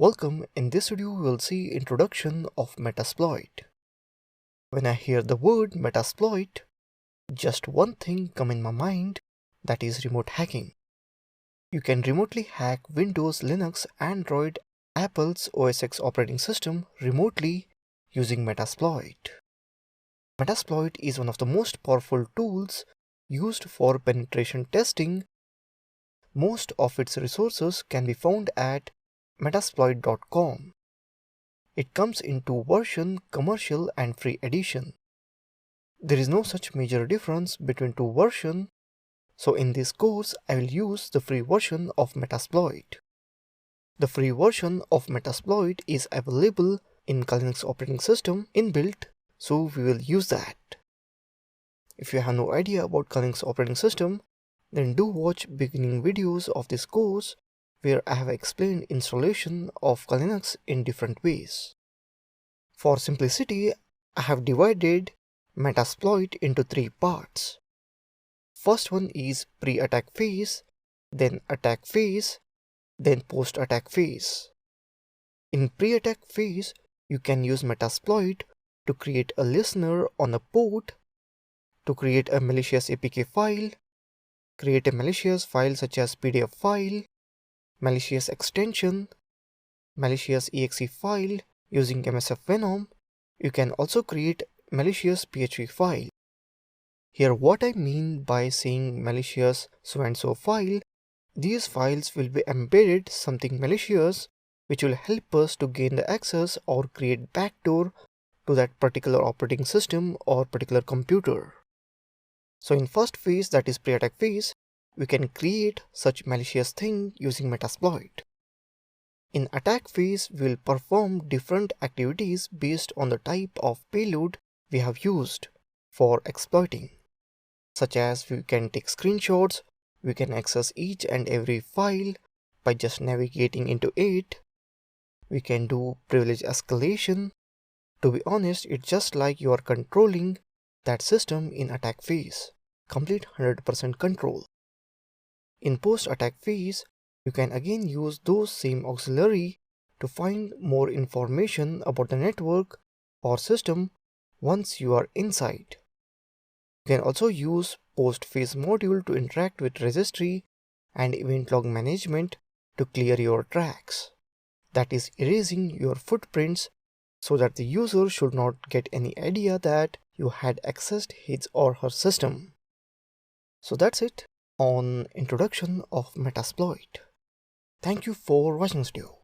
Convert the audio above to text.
Welcome. In this video we will see introduction of Metasploit. When I hear the word Metasploit, just one thing come in my mind, that is remote hacking. You can remotely hack Windows, Linux, Android, Apple's OS X operating system remotely using Metasploit. Metasploit is one of the most powerful tools used for penetration testing. Most of its resources can be found at Metasploit.com. It comes in two versions, commercial and free edition. There is no such major difference between two versions, so in this course I will use the free version of Metasploit. The free version of Metasploit is available in Linux operating system inbuilt, so we will use that. If you have no idea about Linux operating system, then do watch beginning videos of this course where I have explained installation of Linux in different ways. For simplicity, I have divided Metasploit into three parts. First one is pre-attack phase, then attack phase, then post-attack phase. In pre-attack phase, you can use Metasploit to create a listener on a port, to create a malicious APK file, create a malicious file such as PDF file, malicious extension, malicious exe file using MSF Venom. You can also create malicious PHP file. Here what I mean by saying malicious so and so file, these files will be embedded something malicious which will help us to gain the access or create backdoor to that particular operating system or particular computer. So in first phase, that is pre-attack phase, we can create such malicious thing using Metasploit. In attack phase, we will perform different activities based on the type of payload we have used for exploiting, such as we can take screenshots, we can access each and every file by just navigating into it, we can do privilege escalation. To be honest, it's just like you are controlling that system in attack phase, complete 100% control. In post-attack phase, you can again use those same auxiliary to find more information about the network or system once you are inside. You can also use post-phase module to interact with registry and event log management to clear your tracks. That is erasing your footprints so that the user should not get any idea that you had accessed his or her system. So that's it on introduction of Metasploit. Thank you for watching this video.